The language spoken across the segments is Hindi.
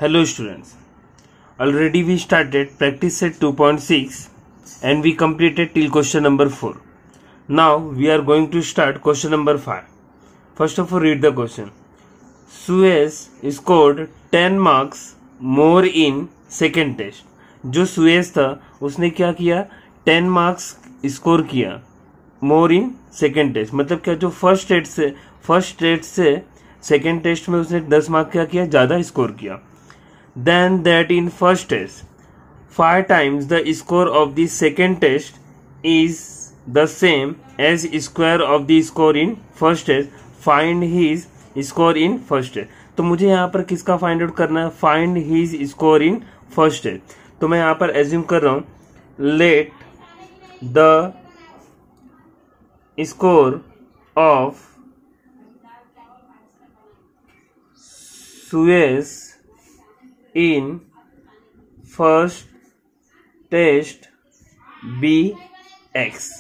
Hello students, already we started practice set 2.6 and we completed till question number 4. Now we are going to start question number 5. First of all, read the question. Suez scored 10 marks more in second test. जो सुएज था उसने क्या किया, 10 मार्क्स स्कोर किया मोर इन सेकेंड टेस्ट. मतलब क्या, जो फर्स्ट टेस्ट से सेकेंड टेस्ट में उसने 10 मार्क क्या किया, ज़्यादा स्कोर किया. Then that in first test 5 times the score of the second test is the same as square of the score in first test. Find his score in first test. तो मुझे यहाँ पर किसका फाइंड आउट करना है, find his score in first test. तो मैं यहाँ पर एज्यूम कर रहा हूं, let the score of Suez in first test be x.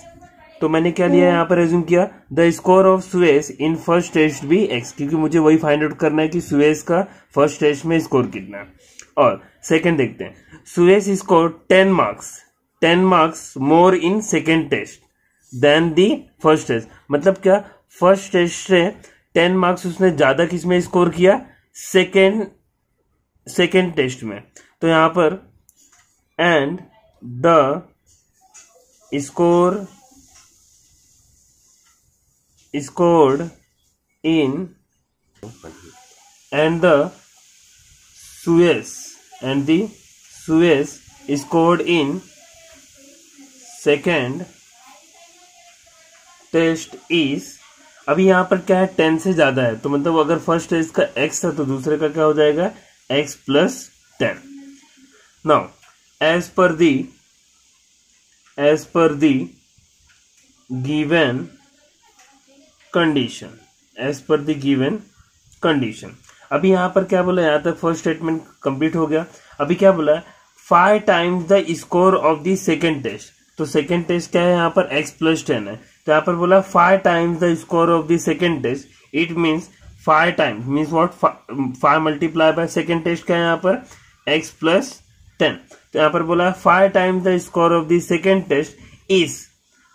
तो मैंने क्या लिया यहाँ पर, एज्यूम किया the score of Suez in first test be x, क्योंकि मुझे वही फाइंड आउट करना है कि सुएज का फर्स्ट टेस्ट में स्कोर कितना है. और सेकंड देखते हैं, Suez score 10 marks more in second test than the first test. मतलब क्या, फर्स्ट टेस्ट से 10 मार्क्स उसने ज्यादा किस में स्कोर किया, सेकेंड टेस्ट में. तो यहां पर and the score scored in and the Suez scored in second test is. अभी यहाँ पर क्या है, 10 से ज्यादा है, तो मतलब अगर फर्स्ट टेस्ट का x था तो दूसरे का क्या हो जाएगा, x plus 10. Now as per the given condition. अभी यहां पर क्या बोला, यहां तक फर्स्ट स्टेटमेंट कंप्लीट हो गया. अभी क्या बोला, 5 times the score of the second test. तो सेकेंड टेस्ट क्या है, यहाँ पर x plus 10 है. तो यहाँ पर बोला 5 times the score of the second test. It means 5 times means what, 5 multiply by second test क्या है यहाँ पर, x plus 10. तो यहाँ पर बोला 5 times the score of the second test is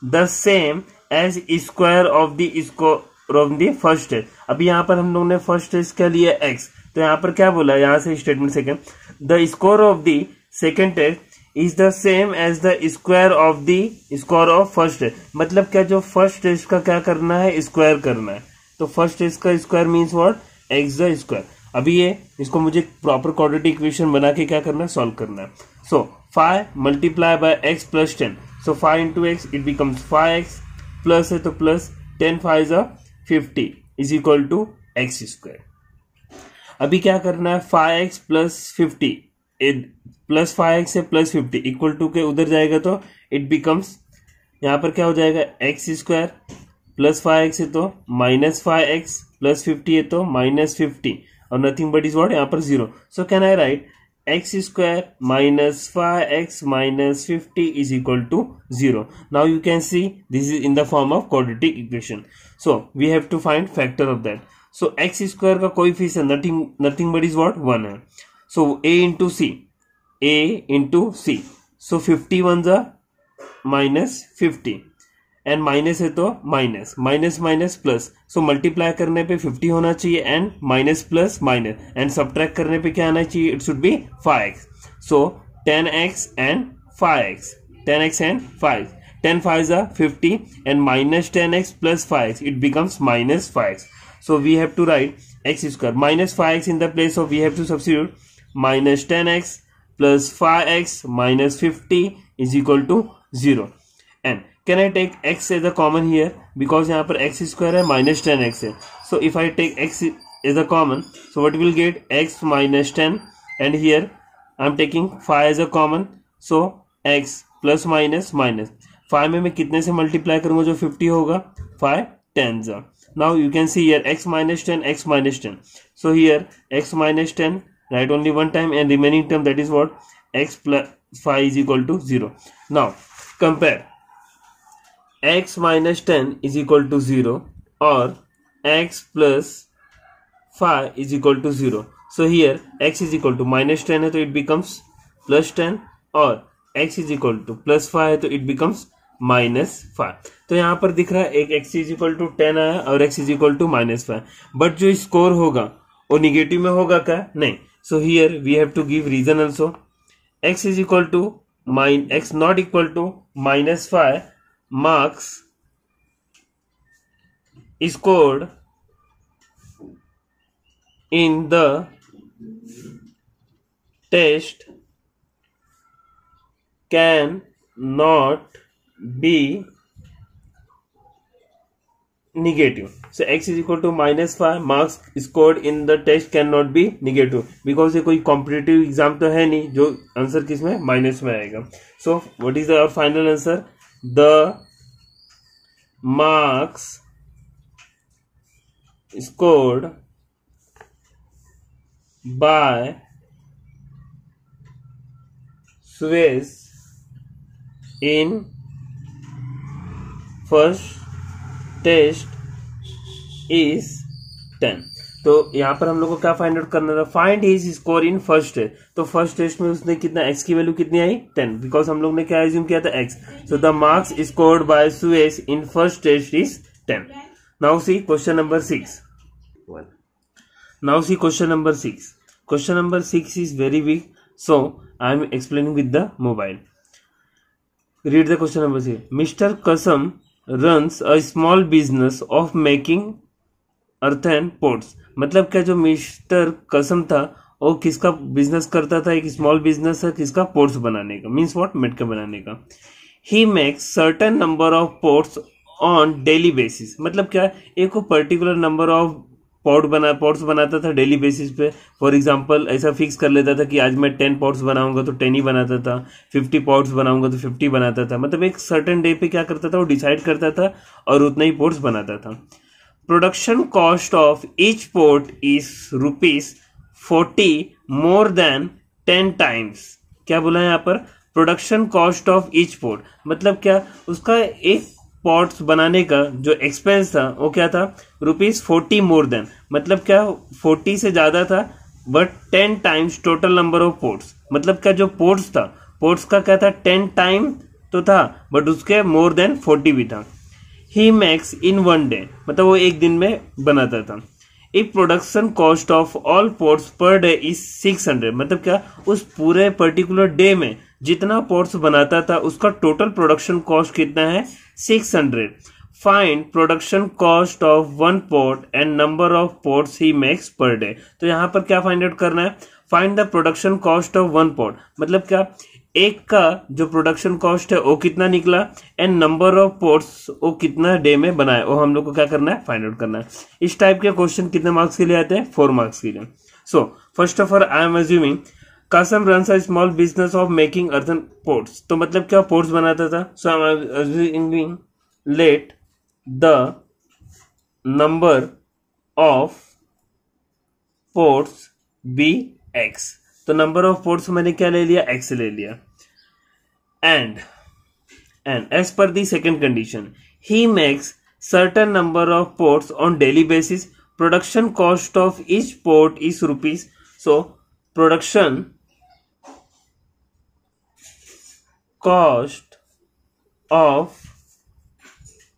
the same as square of the score of the first test. अभी यहाँ पर हम लोगों ने फर्स्ट टेस्ट क्या लिया, x. तो यहाँ पर क्या बोला, यहाँ से statement second, the score of the second test is the same as the square of the score of first test. मतलब क्या, जो फर्स्ट टेस्ट का क्या करना है, स्क्वायर करना है. तो फर्स्ट टेस्ट का square means what, x the square. अभी ये इसको मुझे प्रॉपर क्वाड्रेटिक इक्वेशन बना के क्या करना है, सॉल्व करना है. So 5 multiply by x plus 10. So 5 into x it becomes 5x plus है तो plus 10 5 50 is equal to x square. अभी क्या करना है, 5x प्लस 50 प्लस 5x से प्लस 50 इक्वल टू के उधर जाएगा तो इट बिकम्स, यहाँ पर क्या हो जाएगा, x स्क्वायर प्लस 5x है तो माइनस 5x प्लस 50 है तो माइनस 50 और नथिंग बट इज व्हाट, यहाँ पर 0. So can I right x square minus 5x minus 50 is equal to 0. Now you can see this is in the form of quadratic equation. So we have to find factor of that. So x square का coefficient nothing but is what, 1 है. So a into c. So 50 ones are minus 50 and minus है तो minus minus plus. So multiply करने पे 50 होना चाहिए and minus plus minus and subtract करने पे क्या आना चाहिए, it should be 5x. So 10x and 5x, 10x and 5, 10 5s are 50 and minus 10x plus 5x, it becomes minus 5x. So we have to write x square minus 5x in the place of, we have to substitute minus 10x plus 5x minus 50 is equal to 0. And can I take x as a common here, because यहाँ पर x square है minus 10x है. So if I take x as a common, so what will get, x minus 10 and here I am taking 5 as a common. So x plus minus minus 5 में मैं कितने से मल्टीप्लाई करूंगा, जो 50 होगा, 5 10s. Now you can see here x minus 10, x minus 10. So here x minus 10 write only one time and remaining term, that is what, x plus 5 is equal to 0. Now compare x minus 10 is equal to 0 or x plus 5 is equal to 0. So here x is equal to -10 है तो इट बिकम्स +10 और x इज इक्वल टू +5 है तो इट बिकम्स -5। तो यहाँ पर दिख रहा है एक x इज इक्वल टू 10 आया और x is equal to -5, but जो स्कोर होगा वो निगेटिव में होगा क्या? नहीं। So here we have to give reason also. x is equal to x not equal to -5 marks scored in the test can not be negative. So x is equal to -5 marks scored in the test cannot be negative because ये कोई कॉम्पिटिटिव एग्जाम तो है नहीं जो आंसर किसमें माइनस में आएगा। So what is our final answer? The marks scored by Suez in first test is 10। तो यहाँ पर हम लोग को क्या फाइंड आउट करना था? Find his score in first test. तो फर्स्ट टेस्ट में उसने कितना x की वैल्यू कितनी आई? 10, बिकॉज हम लोग ने क्या एज्यूम किया था? x। So the marks scored by Suez in first test is 10। Now see question number 6. Now see question number 6. Question number 6 is very big, so I am explaining with the mobile. Read the question number 6. Mr. Kasam runs a small business of making earthen pots. मतलब क्या जो मिस्टर कसम था वो किसका बिजनेस करता था? एक स्मॉल बिजनेस है किसका? पोर्ट्स बनाने का। Means what? मटके बनाने का। He makes certain number of pots on daily basis. मतलब क्या? एक को पर्टिकुलर नंबर ऑफ पॉट्स बनाता था डेली बेसिस पे। फॉर एग्जांपल ऐसा फिक्स कर लेता था कि आज मैं 10 पॉट्स बनाऊंगा तो 10 ही बनाता था, 50 पॉट्स बनाऊंगा तो 50 बनाता था। मतलब एक सर्टेन डे पे क्या करता था? वो डिसाइड करता था और उतना ही पॉट्स बनाता था। Production cost of each pot is ₹40 more than 10 times. क्या बोला है यहाँ पर? Production cost of each port मतलब क्या? उसका एक पॉट्स बनाने का जो एक्सपेंस था वो क्या था? ₹40 मोर देन। मतलब क्या? 40 से ज्यादा था but 10 times total number of ports. मतलब क्या? जो पोर्ट्स था, पोर्ट्स का क्या था? 10 टाइम तो था बट उसके मोर देन 40 भी था। ही मेक्स इन 1 डे मतलब वो एक दिन में बनाता था। If production cost of all ports per day is 600 मतलब क्या? उस पूरे पर्टिकुलर डे में जितना पोर्ट्स बनाता था उसका टोटल प्रोडक्शन कॉस्ट कितना है? 600। Find production cost of 1 port and number of ports ही मेक्स पर डे। तो यहाँ पर क्या फाइंड आउट करना है? Find the production cost of 1 port मतलब क्या? एक का जो प्रोडक्शन कॉस्ट है वो कितना निकला एंड नंबर ऑफ पोर्ट्स वो कितना डे में बनाया, वो हम लोग को क्या करना है? फाइंड आउट करना है। इस टाइप के क्वेश्चन कितने मार्क्स के लिए आते हैं? 4 मार्क्स के लिए। So first of all I am assuming Kasam runs a small business of making earthen pots। तो मतलब क्या? पोर्ट्स बनाता था। So I am assuming let the number of ports be x। तो नंबर ऑफ पोर्ट्स मैंने क्या ले लिया? x ले लिया। And as per the second condition he makes certain number of pots on daily basis. Production cost of each pot is ₹। So production cost of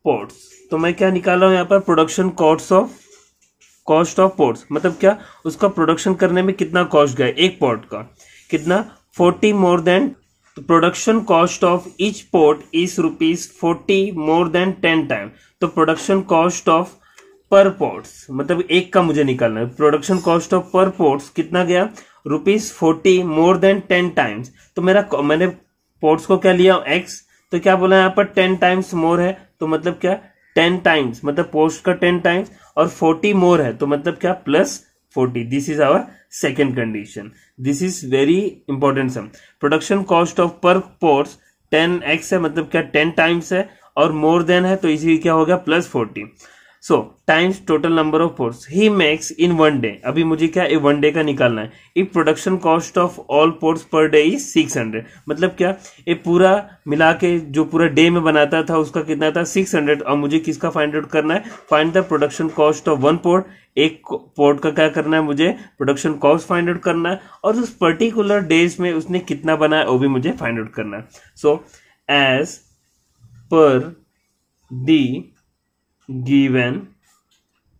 pots, तो मैं क्या निकाला हूं यहाँ पर? प्रोडक्शन कॉस्ट ऑफ पोर्ट्स मतलब क्या? उसका प्रोडक्शन करने में कितना कॉस्ट गया एक पोर्ट का? कितना? 40 मोर देन। तो production cost of each pot is ₹40 more than 10 time. तो production cost of per ports मतलब एक का मुझे निकालना है। Production cost of per ports कितना गया? ₹40 मोर देन 10 टाइम्स। तो मैंने पोर्ट्स को क्या लिया? x। तो क्या बोला यहाँ पर? 10 टाइम्स मोर है तो मतलब क्या? 10 टाइम्स मतलब पोर्ट्स का 10 टाइम्स और 40 मोर है तो मतलब क्या? +40। This is our second condition. This is very important sum. Production cost of per pots 10x है मतलब क्या? 10 टाइम्स है और मोर देन है तो इसी क्या हो गया? +40। So times total number of ports ही मेक्स इन वन डे। अभी मुझे क्या वन डे का निकालना है। If production cost of all ports per day is 600, मतलब क्या ये पूरा मिला के जो पूरा डे में बनाता था उसका कितना था 600, और मुझे किसका फाइंड आउट करना है, find the production cost of one port. एक पोर्ट का क्या करना है, मुझे प्रोडक्शन कॉस्ट फाइंड आउट करना है, और उस पर्टिकुलर डेज में उसने कितना बनाया वो भी मुझे फाइंड आउट करना है। So as per the given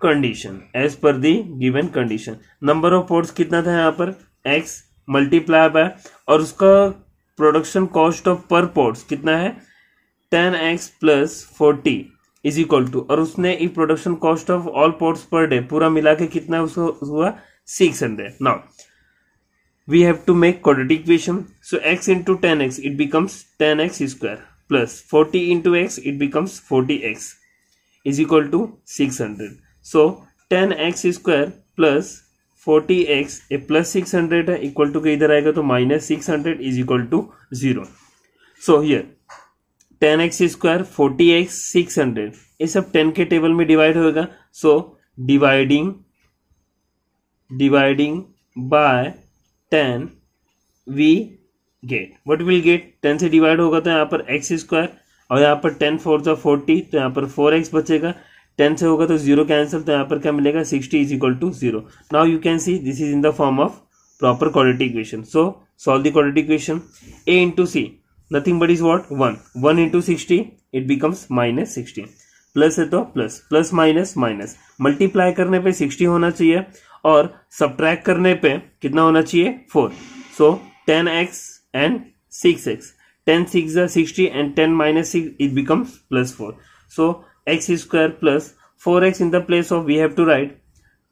condition, as per the given condition, number of pots कितना था यहाँ पर x मल्टीप्लाई बाय, और उसका production cost of per ports कितना है 10x plus 40 is equal to, और उसने ई production cost of all ports per day पूरा मिला के कितना उसको हुआ 600। Now we have to make quadratic equation, so x into 10x it becomes 10x square plus 40 into x it becomes 40x is equal to 600. So 10x square plus 40x a plus 600 है इक्वल टू के इधर आएगा तो minus 600 is equal to 0. So here 10x square 40x 600 ये सब 10 के टेबल में डिवाइड होगा. So dividing by 10 we get what will get. 10 से डिवाइड होगा तो यहाँ पर x स्क्वायर और यहाँ पर 10 4 जो 40 तो यहाँ पर 4x बचेगा. 10 से होगा तो 0 कैंसिल तो यहाँ पर क्या मिलेगा 60 is equal to 0. Now you can see this is in the form of proper quadratic equation. So solve the quadratic equation. a into c nothing but is what 1 into 60 it becomes minus 60. Plus है तो plus plus minus minus. Multiply करने पे 60 होना चाहिए और सब्ट्रैक्ट करने पे कितना होना चाहिए 4. सो 10x and 6x. 10 6 is 60 and 10 minus 6 it becomes plus 4. So x square plus 4x in the place of we have to write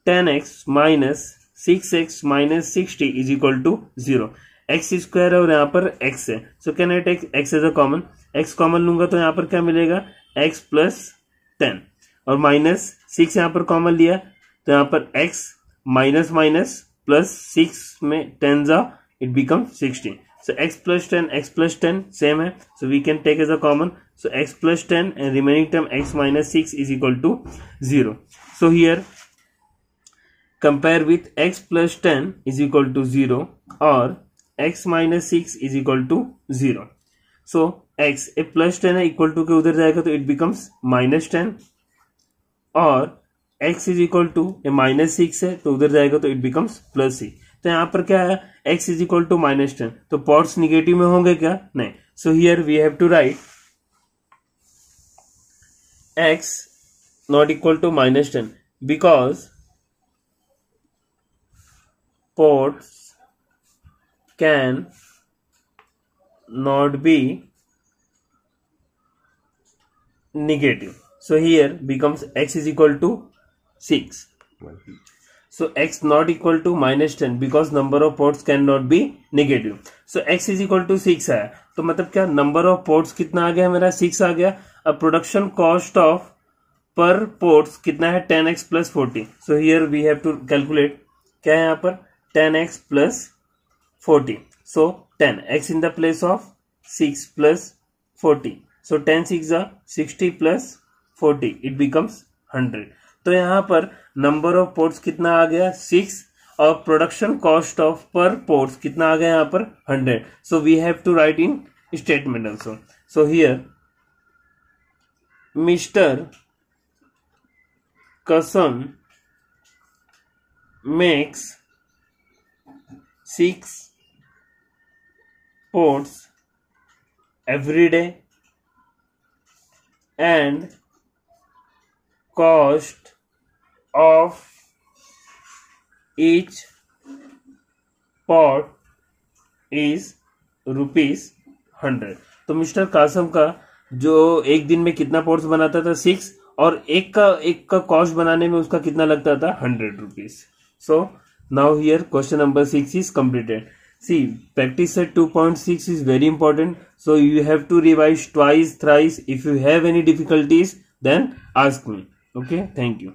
10x minus 6x minus 60 is equal to 0. x square और यहाँ पर x है. So can I take x as a common? x common लूंगा तो यहाँ पर क्या मिलेगा x plus 10 और माइनस 6 यहाँ पर कॉमन लिया तो यहाँ पर x माइनस माइनस प्लस 6 में 10 जा it becomes 60. So x plus 10 same है. So we can take as a common. So x plus 10 and remaining term x minus 6 is equal to 0. So here compare with x plus 10 is equal to 0 or x minus 6 is equal to 0. So x a plus 10 है equal to के उधर जाएगा तो it becomes minus 10 और x is equal to a minus 6 है तो उधर जाएगा तो it becomes plus 6. तो यहाँ पर क्या है x is equal to minus 10 तो पॉट्स निगेटिव में होंगे क्या नहीं. So here we have to write x not equal to minus 10 because pots cannot नॉट बी negative. So here becomes x is equal to 6. So x not equal to minus 10 because number of ports cannot be negative. So x is equal to 6 है तो मतलब क्या number of ports कितना आ गया मेरा 6 आ गया. अब production cost of per ports कितना है 10x plus 40. So here we have to calculate क्या है यहाँ पर 10x plus 40. So 10 x in the place of 6 plus 40. So 10 6 are 60 plus 40 it becomes 100. तो यहाँ पर नंबर ऑफ पोर्ट्स कितना आ गया 6 और production cost of per ports कितना आ गया यहाँ पर 100. So we have to write in statement also. So here mister Kasam makes 6 ports every day and cost of each pot is ₹100. तो मिस्टर कासम का जो एक दिन में कितना पॉट्स बनाता था 6 और एक का कॉस्ट बनाने में उसका कितना लगता था ₹100. So now here question number 6 is completed. See, practice set 2.6 is very important. So you have to revise twice, thrice. If you have any difficulties, then ask me. Okay, thank you.